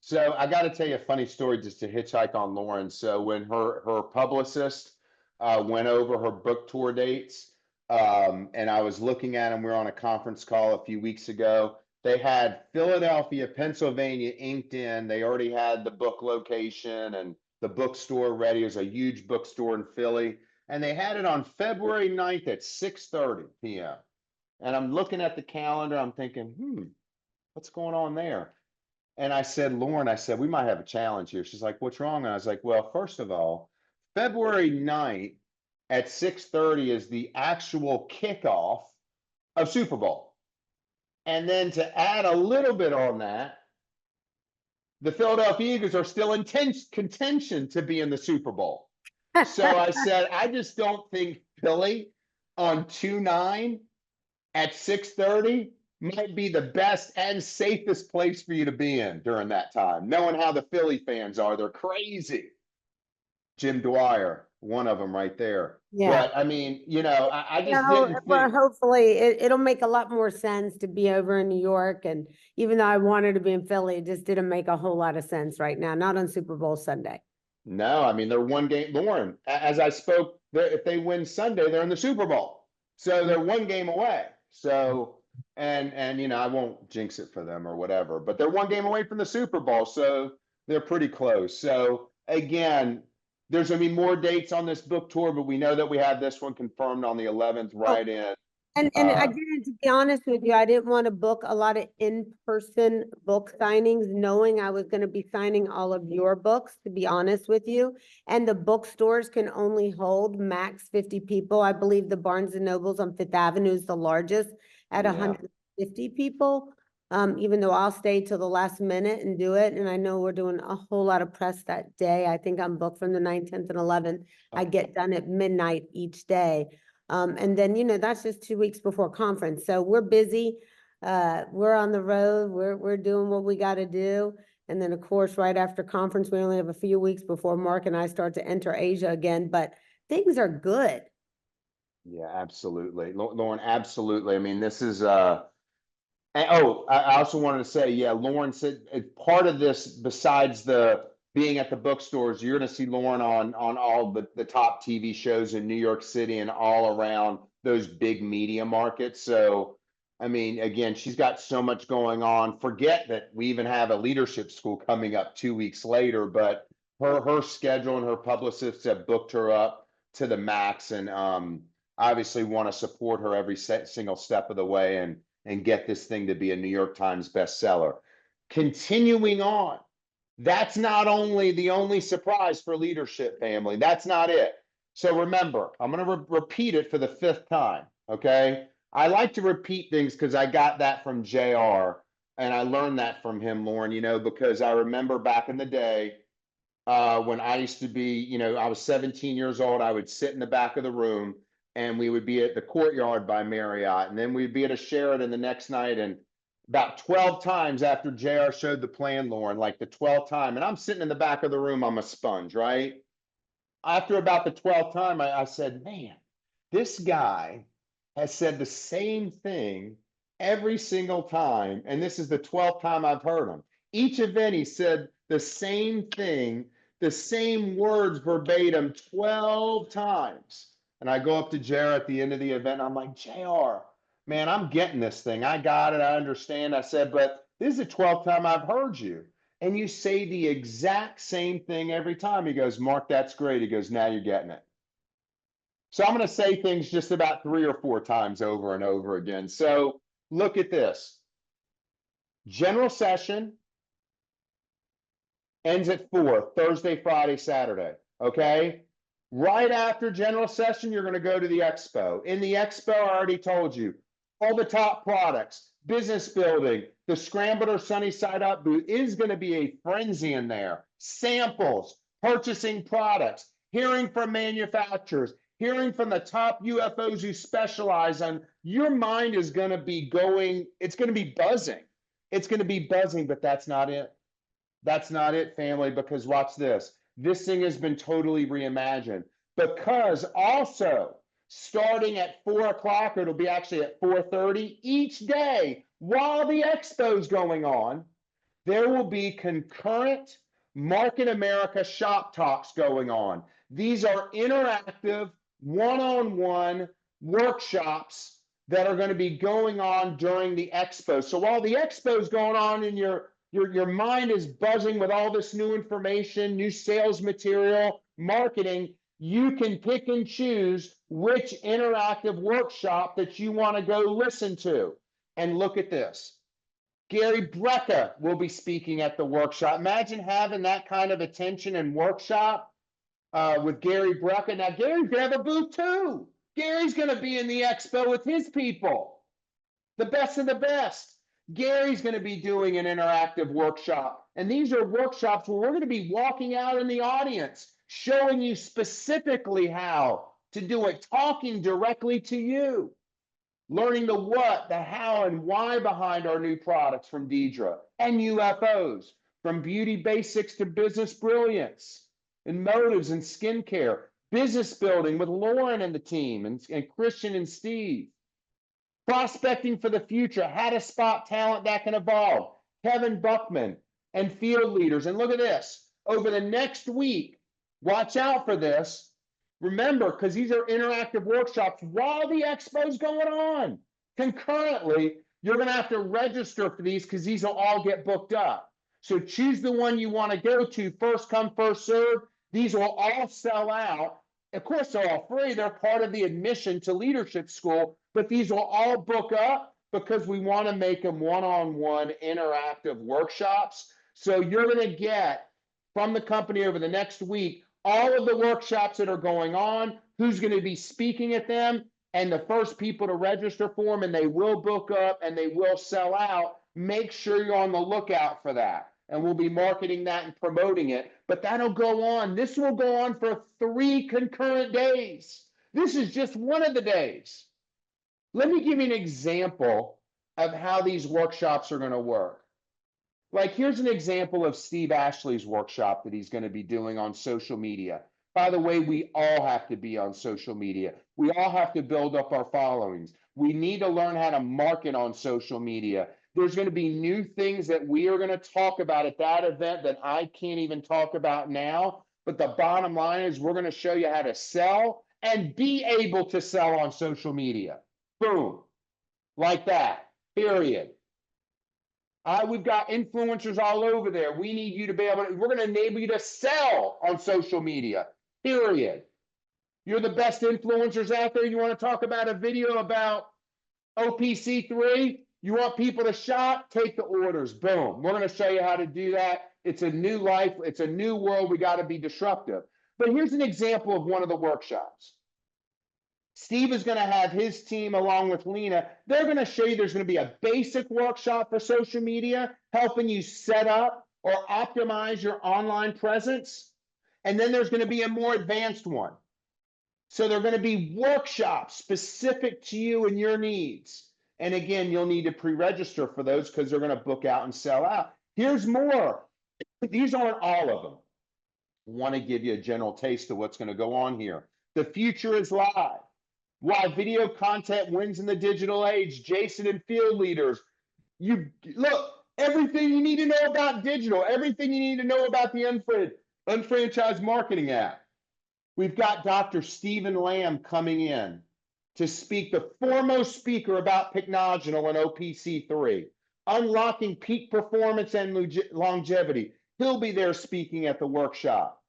So I got to tell you a funny story just to hitchhike on Lauren. So when her publicist went over her book tour dates, and I was looking at them, we were on a conference call a few weeks ago. They had Philadelphia, Pennsylvania inked in. They already had the book location and the bookstore ready. It was a huge bookstore in Philly. And they had it on February 9th at 6:30 p.m. And I'm looking at the calendar. I'm thinking, what's going on there? And I said, Lauren, we might have a challenge here. She's like, what's wrong? And I was like, well, first of all, February 9th at 6:30 is the actual kickoff of Super Bowl. And then to add a little bit on that, the Philadelphia Eagles are still in contention to be in the Super Bowl. So I said, I just don't think Philly on 2/9 at 6:30 might be the best and safest place for you to be in during that time. Knowing how the Philly fans are, they're crazy. Jim Dwyer, one of them right there. Yeah. But I mean, I just didn't Well, think. hopefully it'll make a lot more sense to be over in New York. And even though I wanted to be in Philly, it just didn't make a whole lot of sense right now, not on Super Bowl Sunday. No, I mean, they're one game. Lauren, as I spoke, if they win Sunday, they're in the Super Bowl. So they're one game away. So, and I won't jinx it for them or whatever, but they're one game away from the Super Bowl. So they're pretty close. So again, there's going to be more dates on this book tour, but we know that we have this one confirmed on the 11th right in. And I didn't, to be honest with you, I didn't want to book a lot of in-person book signings, knowing I was going to be signing all of your books, to be honest with you. And the bookstores can only hold max 50 people. I believe the Barnes and Nobles on Fifth Avenue is the largest at 150 people. Even though I'll stay till the last minute and do it. And I know we're doing a whole lot of press that day. I think I'm booked from the 9th, 10th, and 11th. I get done at midnight each day. And then, that's just 2 weeks before conference. So we're busy. We're on the road. We're doing what we got to do. And then, of course, right after conference, we only have a few weeks before Mark and I start to enter Asia again. But things are good. Yeah, absolutely. Lauren, absolutely. I mean, this is I also wanted to say, Lauren said part of this, besides the being at the bookstores, you're going to see Lauren on all the top TV shows in New York City and all around those big media markets. So, I mean, again, she's got so much going on. Forget that we even have a leadership school coming up 2 weeks later, but her schedule and her publicists have booked her up to the max, and obviously want to support her every single step of the way and get this thing to be a New York Times bestseller. Continuing on, that's not only the only surprise for Leadership Family. That's not it. So remember, I'm going to repeat it for the 5th time, okay? I like to repeat things because I got that from JR, and I learned that from him, Lauren, because I remember back in the day when I used to be, I was 17 years old, I would sit in the back of the room, and we would be at the Courtyard by Marriott, and then we'd be at a Sheraton the next night, and about 12 times after JR showed the plan, Lauren, like the 12th time. And I'm sitting in the back of the room, I'm a sponge, right? After about the 12th time, I said, man, this guy has said the same thing every single time. And this is the 12th time I've heard him. Each event, he said the same thing, the same words verbatim 12 times. And I go up to JR at the end of the event. I'm like, JR, man, I'm getting this thing. I got it. I understand. I said, but this is the 12th time I've heard you. And you say the exact same thing every time. He goes, Mark, that's great. He goes, now you're getting it. So I'm going to say things just about 3 or 4 times over and over again. So look at this. General session ends at 4, Thursday, Friday, Saturday. Okay. Right after general session, you're going to go to the expo. In the expo, I already told you, all the top products, business building, the Scrambled or Sunny Side Up booth is going to be a frenzy in there. Samples, purchasing products, hearing from manufacturers, hearing from the top UFOs who specialize on, your mind is going to be going, it's going to be buzzing. It's going to be buzzing, but that's not it. That's not it, family, because watch this. This thing has been totally reimagined. Because also, starting at 4 o'clock, or it'll be actually at 4:30 each day while the expo's going on, there will be concurrent Market America shop talks going on. These are interactive, one-on-one workshops that are going to be going on during the expo. So while the expo is going on and your mind is buzzing with all this new information, new sales material, marketing, you can pick and choose which interactive workshop that you want to go listen to. And look at this. Gary Brecka will be speaking at the workshop. Imagine having that kind of attention and workshop with Gary Brecka. Now, Gary's going to have a booth too. Gary's going to be in the expo with his people, the best of the best. Gary's going to be doing an interactive workshop. And these are workshops where we're going to be walking out in the audience, showing you specifically how to do it, talking directly to you, learning the what, the how, and why behind our new products from Deidre and UFOs, from beauty basics to business brilliance, and motives and skincare, business building with Lauren and the team, and Christian and Steve. Prospecting for the future, how to spot talent that can evolve, Kevin Buckman, and field leaders. And look at this, over the next week, watch out for this. Remember, because these are interactive workshops while the expo's going on. Concurrently, you're going to have to register for these because these will all get booked up. So choose the one you want to go to, first come, first serve. These will all sell out. Of course, they're all free. They're part of the admission to leadership school, but these will all book up because we want to make them one-on-one interactive workshops. So you're going to get from the company over the next week all of the workshops that are going on, who's going to be speaking at them, and the first people to register for them, and they will book up and they will sell out. Make sure you're on the lookout for that. And we'll be marketing that and promoting it. But that'll go on. This will go on for 3 concurrent days. This is just one of the days. Let me give you an example of how these workshops are going to work. Like, here's an example of Steve Ashley's workshop that he's going to be doing on social media. By the way, we all have to be on social media. We all have to build up our followings. We need to learn how to market on social media. There's going to be new things that we are going to talk about at that event that I can't even talk about now. But the bottom line is we're going to show you how to sell and be able to sell on social media. Boom. Like that. Period. We've got influencers all over there. We need you to be able to, we're going to enable you to sell on social media, period. You're the best influencers out there. You want to talk about a video about OPC3? You want people to shop? Take the orders. Boom. We're going to show you how to do that. It's a new life. It's a new world. We got to be disruptive. But here's an example of one of the workshops. Steve is going to have his team along with Lena. They're going to show you there's going to be a basic workshop for social media, helping you set up or optimize your online presence. And then there's going to be a more advanced one. So they're going to be workshops specific to you and your needs. And again, you'll need to pre-register for those because they're going to book out and sell out. Here's more. These aren't all of them. Want to give you a general taste of what's going to go on here. The future is live. Why video content wins in the digital age. Jason and field leaders. You look, everything you need to know about digital, everything you need to know about the unfranchised marketing app. We've got Dr. Stephen Lamb coming in to speak, the foremost speaker about Pycnogenol and OPC3, unlocking peak performance and longevity. He'll be there speaking at the workshop.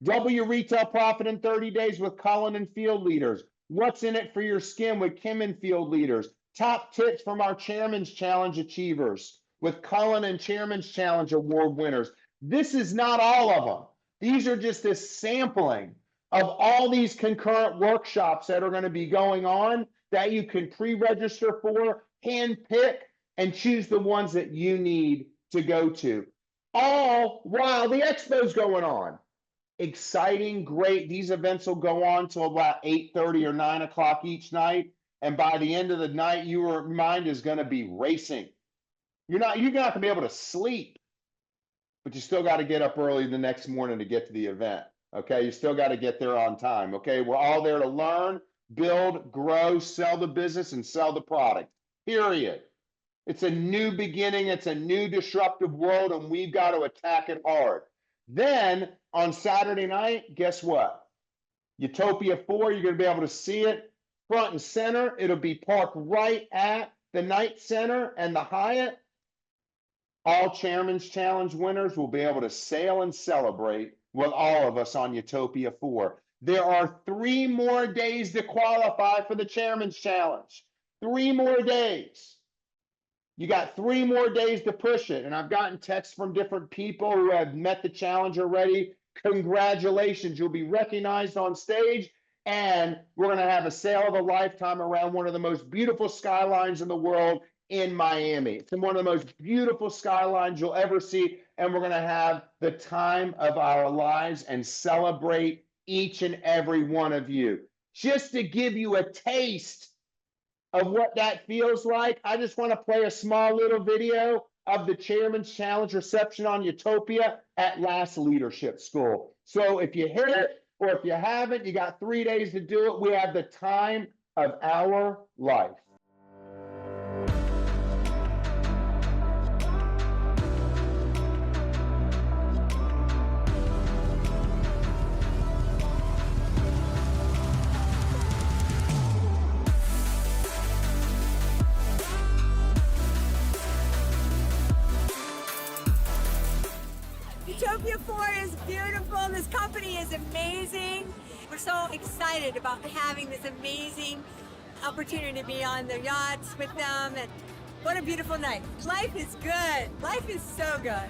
Double your retail profit in 30 days with Colin and field leaders. What's in it for your skin with Kim and field leaders. Top tips from our Chairman's Challenge achievers with Colin and Chairman's Challenge award winners. This is not all of them. These are just a sampling of all these concurrent workshops that are going to be going on that you can pre-register for, hand pick, and choose the ones that you need to go to. All while the expo's going on. Exciting, great. These events will go on till about 8:30 or 9 o'clock each night. And by the end of the night, your mind is going to be racing. You're not going to be able to sleep, but you still got to get up early the next morning to get to the event. Okay, you still got to get there on time. Okay, we're all there to learn, build, grow, sell the business, and sell the product. Period. It's a new beginning. It's a new disruptive world, and we've got to attack it hard. Then on Saturday night, guess what? Utopia 4, you're going to be able to see it front and center. It'll be parked right at the Knight Center and the Hyatt. All Chairman's Challenge winners will be able to sail and celebrate with all of us on Utopia 4. There are 3 more days to qualify for the Chairman's Challenge. 3 more days. You got 3 more days to push it. And I've gotten texts from different people who have met the challenge already. Congratulations. You'll be recognized on stage. And we're going to have a sale of a lifetime around one of the most beautiful skylines in the world in Miami. It's one of the most beautiful skylines you'll ever see. And we're going to have the time of our lives and celebrate each and every one of you. Just to give you a taste of what that feels like, I just want to play a small little video of the Chairman's Challenge reception on Utopia at Last Leadership School. So if you hit it or if you haven't, you got 3 days to do it. We have the time of our life. Utopia 4 is beautiful. This company is amazing. We're so excited about having this amazing opportunity to be on the yachts with them. And what a beautiful night. Life is good. Life is so good.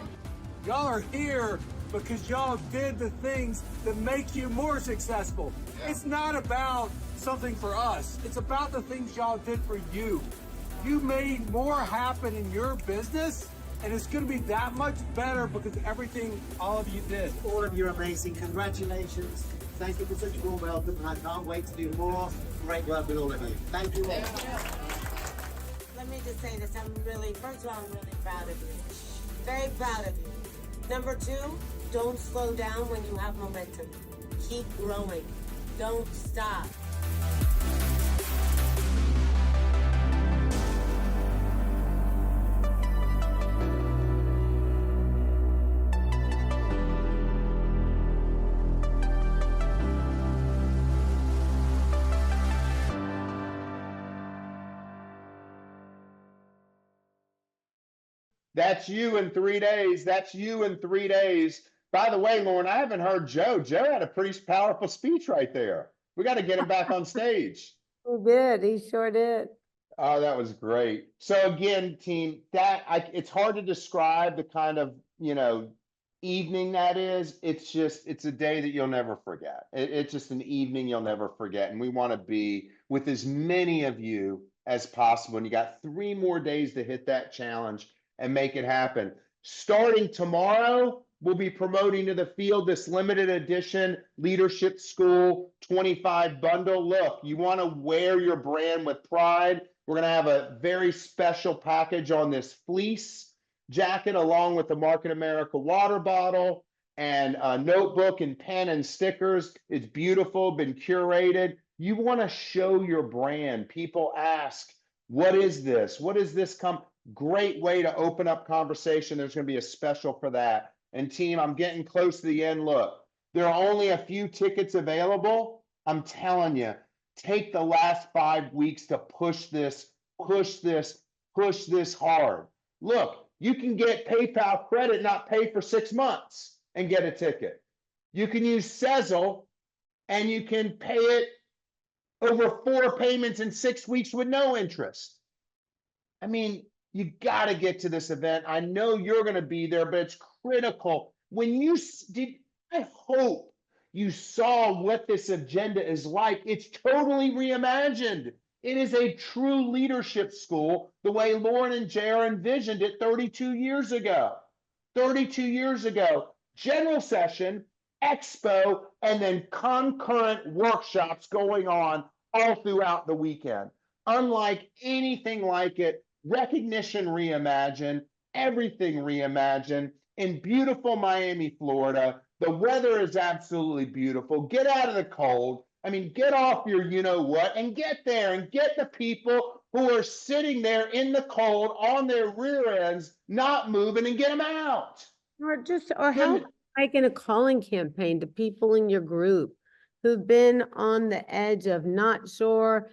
Y'all are here because y'all did the things that make you more successful. It's not about something for us. It's about the things y'all did for you. You made more happen in your business, and it's going to be that much better because of everything all of you did. All of you are amazing. Congratulations. Thank you for such a warm welcome, and I can't wait to do more great work with all of you. Thank you all. Let me just say this, first of all, I'm really proud of you. Very proud of you. Number 2, don't slow down when you have momentum. Keep growing. Don't stop. That's you in 3 days. That's you in 3 days. By the way, Lauren, I haven't heard Joe. Joe had a pretty powerful speech right there. We got to get him back on stage. He did. He sure did. Oh, that was great. So again, team, it's hard to describe the kind of, evening that is. It's a day that you'll never forget. It's just an evening you'll never forget. And we want to be with as many of you as possible. And you got 3 more days to hit that challenge and make it happen. Starting tomorrow, we'll be promoting to the field this limited edition Leadership School 25 bundle. Look, you want to wear your brand with pride. We're going to have a very special package on this fleece jacket, along with the Market America water bottle and a notebook and pen and stickers. It's beautiful, been curated. You want to show your brand. People ask, what is this? What is this Great way to open up conversation. There's going to be a special for that. And team, I'm getting close to the end. Look, there are only a few tickets available. I'm telling you, take the last 5 weeks to push this hard. Look, you can get PayPal credit, not pay for 6 months and get a ticket. You can use Sezzle and you can pay it over 4 payments in 6 weeks with no interest. I mean, you got to get to this event. I know you're going to be there, but it's critical. When you did, I hope you saw what this agenda is like. It's totally reimagined. It is a true leadership school, the way Lauren and JR envisioned it 32 years ago. 32 years ago, general session, expo, and then concurrent workshops going on all throughout the weekend. Unlike anything like it, recognition reimagined, everything reimagined in beautiful Miami, Florida. The weather is absolutely beautiful. Get out of the cold. I mean, get off your you-know-what and get there and get the people who are sitting there in the cold on their rear ends, not moving, and get them out. Or how about making a calling campaign to people in your group who've been on the edge of not sure,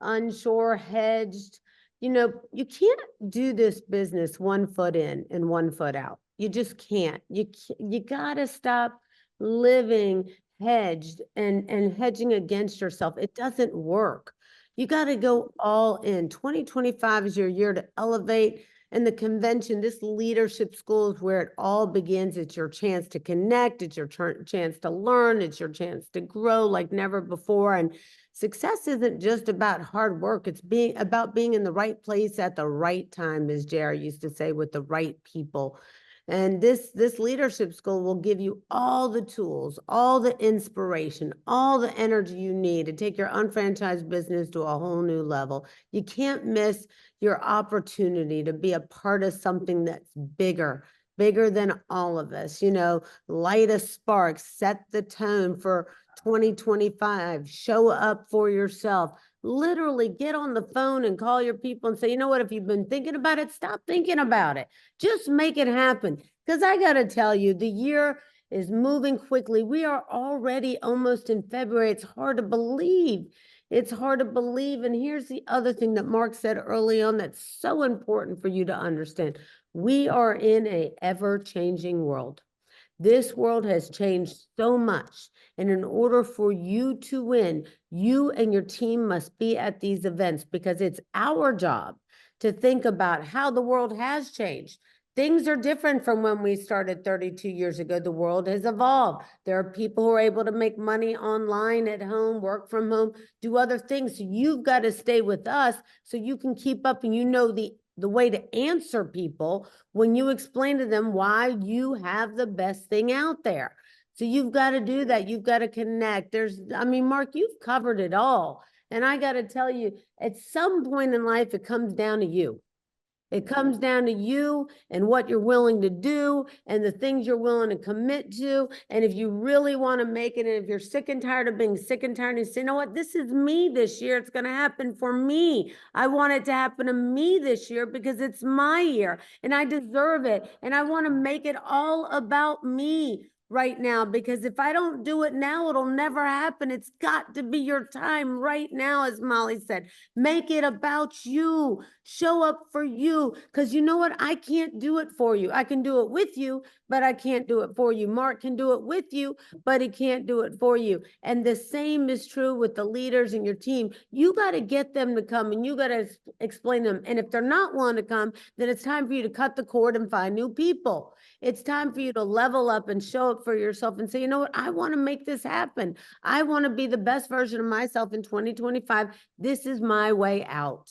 unsure, hedged. You know, you can't do this business 1 foot in and 1 foot out. You just can't. You gotta stop living hedged and hedging against yourself. It doesn't work. You gotta go all in. 2025 is your year to elevate. And the convention, this leadership school is where it all begins. It's your chance to connect. It's your chance to learn. It's your chance to grow like never before. And success isn't just about hard work. It's about being in the right place at the right time, as JR used to say, with the right people. And this leadership school will give you all the tools, all the inspiration, all the energy you need to take your unfranchised business to a whole new level. You can't miss your opportunity to be a part of something that's bigger than all of us. You know, light a spark, set the tone for 2025, show up for yourself. Literally get on the phone and call your people and say, you know what, if you've been thinking about it, stop thinking about it. Just make it happen. Because I got to tell you, the year is moving quickly. We are already almost in February. It's hard to believe. It's hard to believe. And here's the other thing that Mark said early on that's so important for you to understand. We are in an ever-changing world. This world has changed so much. And in order for you to win, you and your team must be at these events, because it's our job to think about how the world has changed. Things are different from when we started 32 years ago. The world has evolved. There are people who are able to make money online at home, work from home, do other things. So you've got to stay with us so you can keep up, and you know the way to answer people when you explain to them why you have the best thing out there. So you've got to do that. You've got to connect. Mark, you've covered it all. And I got to tell you, at some point in life, it comes down to you. It comes down to you and what you're willing to do and the things you're willing to commit to. And if you really want to make it, and if you're sick and tired of being sick and tired, and say, you know what, this is me this year. It's going to happen for me. I want it to happen to me this year because it's my year and I deserve it. And I want to make it all about me right now, because if I don't do it now, it'll never happen. It's got to be your time right now, as Molly said. Make it about you. Show up for you, because you know what? I can't do it for you. I can do it with you, but I can't do it for you. Mark can do it with you, but he can't do it for you. And the same is true with the leaders in your team. You got to get them to come, and you got to explain them. And if they're not willing to come, then it's time for you to cut the cord and find new people. It's time for you to level up and show up for yourself and say, you know what, I want to make this happen. I want to be the best version of myself in 2025. This is my way out.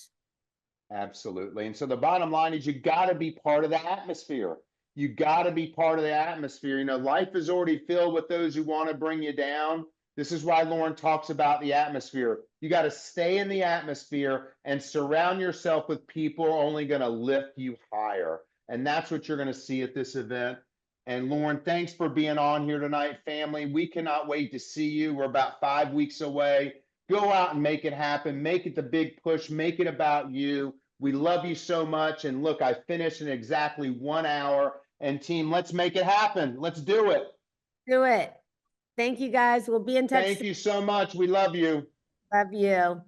Absolutely. And so the bottom line is you got to be part of the atmosphere. You got to be part of the atmosphere. You know, life is already filled with those who want to bring you down. This is why Lauren talks about the atmosphere. You got to stay in the atmosphere and surround yourself with people who are only going to lift you higher. And that's what you're going to see at this event. And Lauren, thanks for being on here tonight, family. We cannot wait to see you. We're about 5 weeks away. Go out and make it happen. Make it the big push. Make it about you. We love you so much. And look, I finished in exactly 1 hour. And team, let's make it happen. Let's do it. Do it. Thank you, guys. We'll be in touch. Thank you so much. We love you. Love you.